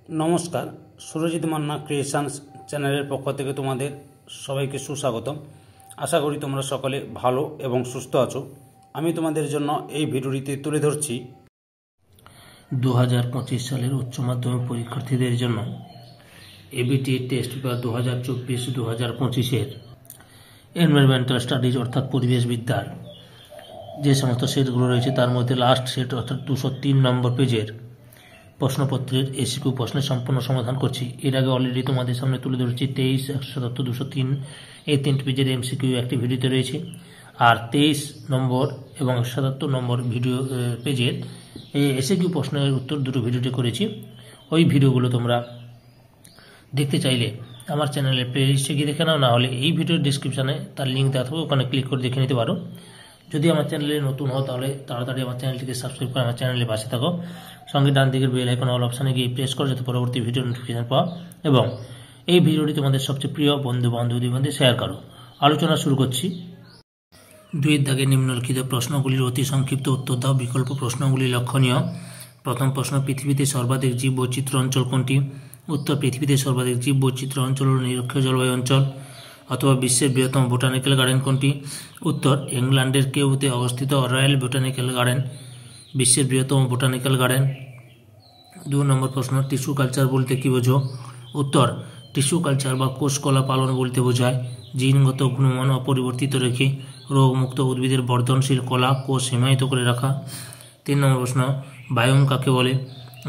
নমস্কার, সুরজিৎ মান্না ক্রিয়েশনস চ্যানেলের পক্ষ থেকে তোমাদের সবাইকে সুস্বাগতম। আশা করি তোমরা সকলে ভালো এবং সুস্থ আছো। আমি তোমাদের জন্য এই ভিডিওটিতে তুলে ধরছি 2025 সালের উচ্চ মাধ্যমিক পরীক্ষার্থীদের জন্য এবিটি টেস্ট পেপার 2024-2025-এর এনভায়রনমেন্টাল স্টাডিজ অর্থাৎ পরিবেশবিদ্যার যে সমস্ত সেটগুলো রয়েছে তার মধ্যে লাস্ট সেট অর্থাৎ 203 নম্বর পেজের প্রশ্নপত্রের এসিকিউ প্রশ্নের সম্পূর্ণ সমাধান করছি। এর আগে অলরেডি তোমাদের সামনে তুলে ধরেছি 23, 177, 203 এই 3 পেজের এমসিকিউ একটি ভিডিওতে রয়েছে, আর 23 নম্বর এবং 177 নম্বর ভিডিও পেজের এই এসিকিউ প্রশ্নের উত্তর দুটো ভিডিওতে করেছি। ওই ভিডিওগুলো তোমরা দেখতে চাইলে আমার চ্যানেলের প্লেলিস্টে গিয়ে দেখে নাও, না হলে এই ভিডিওর ডিসক্রিপশানে তার লিঙ্ক দেওয়া থাকবে, ওখানে ক্লিক করে দেখে নিতে পারো। যদি আমার চ্যানেলে নতুন হও তাহলে তাড়াতাড়ি আমার চ্যানেলটিকে সাবস্ক্রাইব করে আমার চ্যানেলে পাশে থাকো। সঙ্গে ডান দিকের বেল আইকন অল অপশানে গিয়ে প্রেস করো যাতে পরবর্তী ভিডিও নোটিফিকেশন পাও, এবং এই ভিডিওটি তোমাদের সবচেয়ে প্রিয় বন্ধু বান্ধবীদের মধ্যে শেয়ার করো। আলোচনা শুরু করছি। 2 দাগে নিম্নলিখিত প্রশ্নগুলির অতি সংক্ষিপ্ত উত্তর দাও। বিকল্প প্রশ্নগুলি লক্ষণীয়। প্রথম প্রশ্ন, পৃথিবীতে সর্বাধিক জীব বৈচিত্র্য অঞ্চল কোনটি? উত্তর, পৃথিবীতে সর্বাধিক জীব বৈচিত্র্য অঞ্চল হল নিরক্ষীয় জলবায়ু অঞ্চল। অথবা বিশ্বের বৃহত্তম বোটানিক্যাল গার্ডেন কোনটি? উত্তর, ইংল্যান্ডের কেউতে অবস্থিত রয়্যাল বোটানিক্যাল গার্ডেন বিশ্বের বৃহত্তম বোটানিক্যাল গার্ডেন। 2 নম্বর প্রশ্ন, টিস্যু কালচার বলতে কী বোঝো? উত্তর, টিস্যু কালচার বা কোষ কলা পালন বলতে বোঝায় জিনগত গুণমান অপরিবর্তিত রেখে রোগমুক্ত উদ্ভিদের বর্ধনশীল কলা কোষ হিমায়িত করে রাখা। 3 নম্বর প্রশ্ন, বায়োম কাকে বলে?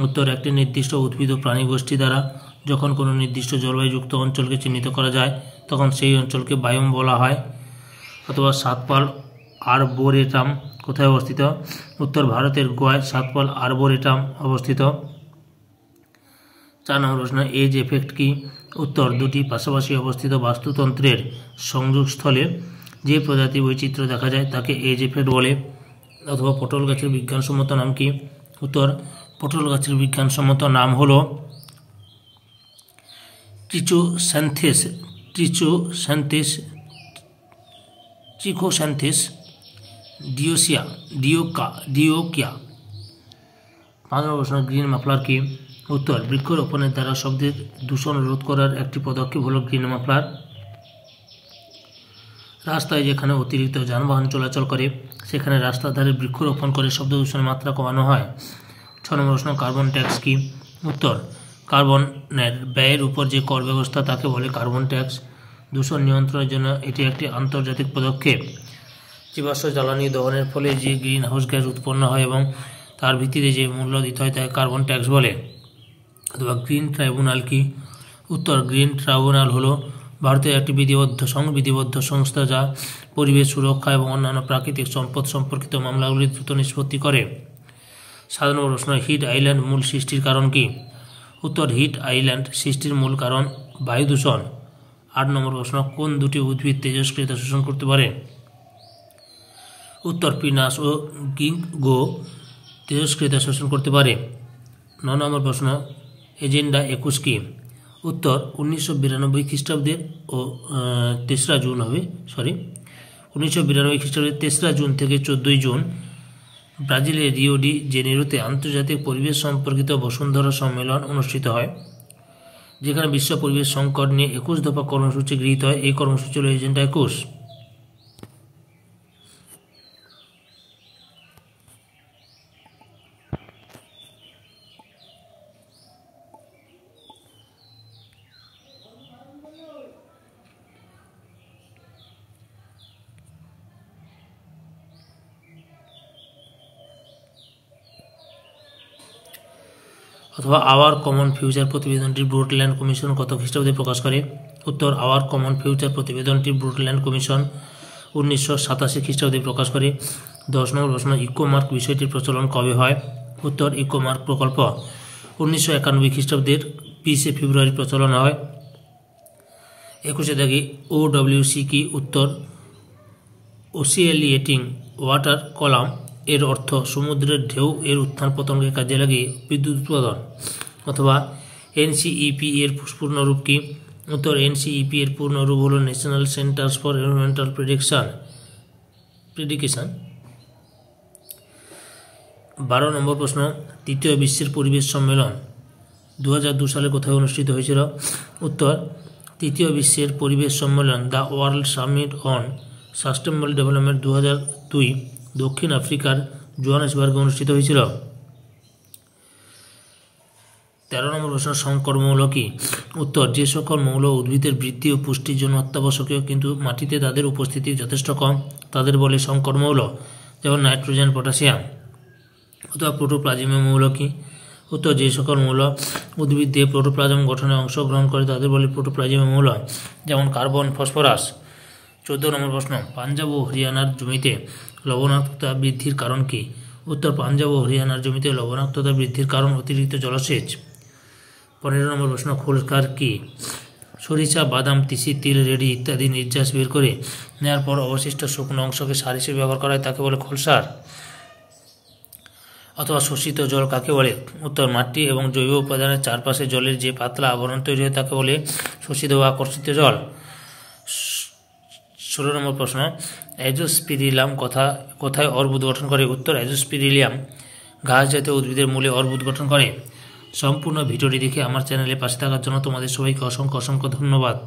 উত্তর, একটি নির্দিষ্ট উদ্ভিদ ও প্রাণী গোষ্ঠী দ্বারা যখন কোনো নির্দিষ্ট জলবায়ুযুক্ত অঞ্চলকে চিহ্নিত করা যায় তখন সেই অঞ্চলকে বায়োম বলা হয়। অথবা সাতপাল আরবোরেটাম কোথায় অবস্থিত? উত্তর, ভারতের গোয়ায় সাতপাল আরবোরেটাম অবস্থিত। 4 নম্বর প্রশ্ন, এজ এফেক্ট কি? উত্তর, দুটি পাশাপাশি অবস্থিত বাস্তুতন্ত্রের সংযোগস্থলে যে প্রজাতি বৈচিত্র্য দেখা যায় তাকে এজ এফেক্ট বলে। অথবা পটল গাছের বিজ্ঞানসম্মত নাম কি? উত্তর, পটল গাছের বিজ্ঞানসম্মত নাম হল ট্রিকোস্যান্থেস ডিওকিয়া। 5 নম্বর প্রশ্ন, গ্রিন মাফলার কি? উত্তর, বৃক্ষরোপণের দ্বারা শব্দের দূষণ রোধ করার একটি পদক্ষেপ হল গ্রিন মাফলার। রাস্তায় যেখানে অতিরিক্ত যানবাহন চলাচল করে সেখানে রাস্তার ধারে বৃক্ষরোপণ করে শব্দ দূষণের মাত্রা কমানো হয়। 6 নম্বর প্রশ্ন, কার্বন ট্যাক্স কি? উত্তর, কার্বনের ব্যয়ের উপর যে কর ব্যবস্থা তাকে বলে কার্বন ট্যাক্স। দূষণ নিয়ন্ত্রণের জন্য এটি একটি আন্তর্জাতিক পদক্ষেপ। জীবাশ্ম জ্বালানি দহনের ফলে যে গ্রিন হাউস গ্যাস উৎপন্ন হয় এবং তার ভিত্তিতে যে মূল্য দিতে হয় তাকে কার্বন ট্যাক্স বলে। অথবা গ্রিন ট্রাইব্যুনাল কি? উত্তর, গ্রিন ট্রাইব্যুনাল হলো ভারতের একটি সংবিধিবদ্ধ সংস্থা যা পরিবেশ সুরক্ষা এবং অন্যান্য প্রাকৃতিক সম্পদ সম্পর্কিত মামলাগুলি দ্রুত নিষ্পত্তি করে। 7 নম্বর প্রশ্ন, হিট আইল্যান্ড মূল সৃষ্টির কারণ কি? উত্তর, হিট আইল্যান্ড সৃষ্টির মূল কারণ বায়ু দূষণ। 8 নম্বর প্রশ্ন, কোন দুটি উদ্ভিদ তেজস্ক্রিয়তা শোষণ করতে পারে? উত্তর, পিনাস ও গিঙ্গো তেজস্ক্রিয়তা শোষণ করতে পারে। 9 নম্বর প্রশ্ন, এজেন্ডা 21 কি? উত্তর, 1992 খ্রিস্টাব্দের ও 3রা জুন হবে 1992 খ্রিস্টাব্দের 3রা জুন থেকে 14ই জুন ব্রাজিলের রিও ডি জেনেরোতে আন্তর্জাতিক পরিবেশ সম্পর্কিত বসুন্ধরা সম্মেলন অনুষ্ঠিত হয়, যেখানে বিশ্ব পরিবেশ সংকট নিয়ে 21 দফা কর্মসূচি গৃহীত হয়। এই কর্মসূচি হল এজেন্ডা 21। অথবা আওয়ার কমন ফিউচার প্রতিবেদনটি ব্রুটল্যান্ড কমিশন কত খ্রিস্টাব্দে প্রকাশ করে? উত্তর, আওয়ার কমন ফিউচার প্রতিবেদনটি ব্রুটল্যান্ড কমিশন 1987 খ্রিস্টাব্দে প্রকাশ করে। 10 নম্বর প্রশ্ন, ইকোমার্ক বিষয়টির প্রচলন কবে হয়? উত্তর, ইকোমার্ক প্রকল্প 1991 খ্রিস্টাব্দের 20 ফেব্রুয়ারি প্রচলন হয়। 21 দাগে OWC কি? উত্তর, ওসিয়েলিয়েটিং ওয়াটার কলাম এর অর্থ সমুদ্রের ঢেউ এর উত্থান পতনকে কাজে লাগিয়ে বিদ্যুৎ উৎপাদন। অথবা NCEP এর পূর্ণরূপ কি? উত্তর, NCEP এর পূর্ণরূপ হল ন্যাশনাল সেন্টার্স ফর এনভায়রনমেন্টাল প্রেডিকেশন। 12 নম্বর প্রশ্ন, তৃতীয় বিশ্বের পরিবেশ সম্মেলন 2002 সালে কোথায় অনুষ্ঠিত হয়েছিল? উত্তর, তৃতীয় বিশ্বের পরিবেশ সম্মেলন the world summit on sustainable development 2002 দক্ষিণ আফ্রিকার জোহানেসবার্গে অনুষ্ঠিত হয়েছিল। 13 নম্বর প্রশ্ন, সংকর মৌল কি? উত্তর, যে সকল মৌল উদ্ভিদের বৃদ্ধি ও পুষ্টির জন্য অত্যাবশ্যকীয় কিন্তু মাটিতে তাদের উপস্থিতি যথেষ্ট কম তাদের বলে সংকর মৌল, যেমন নাইট্রোজেন, পটাশিয়াম। অথবা প্রোটোপ্লাজমীয় মৌল কি? উত্তর, যে সকল মৌল উদ্ভিদ দিয়ে প্রোটোপ্লাজম গঠনে অংশগ্রহণ করে তাদের বলে প্রোটোপ্লাজমীয় মৌল, যেমন কার্বন, ফসফরাস। 14 নম্বর প্রশ্ন, পাঞ্জাব ও হরিয়ানার জমিতে লবণাক্ততা বৃদ্ধির কারণ কি? উত্তর, পাঞ্জাব ও হরিয়ানার জমিতে লবণাক্ততা বৃদ্ধির কারণ অতিরিক্ত জলসেচ। 15 নম্বর প্রশ্ন, খোলসার কি? সরিষা, বাদাম, তিসি, তিল, রেডি ইত্যাদি নির্যাস বের করে নেওয়ার পর অবশিষ্ট শুকনো অংশকে সার হিসেবে ব্যবহার করা হয়, তাকে বলে খোলসার। অথবা শোষিত জল কাকে বলে? উত্তর, মাটি এবং জৈব উপাদানের চারপাশে জলের যে পাতলা আবরণ তৈরি হয় তাকে বলে শোষিত বা আকর্ষিত জল। 16 নম্বর প্রশ্ন, অ্যাজোস্পিরিলাম কোথায় অর্বুদ গঠন করে? উত্তর, অ্যাজোস্পিরিলিয়াম ঘাস জাতীয় উদ্ভিদের মূলে অর্বুদ গঠন করে। সম্পূর্ণ ভিডিওটি দেখে আমার চ্যানেলে পাশে থাকার জন্য তোমাদের সবাইকে অসংখ্য ধন্যবাদ।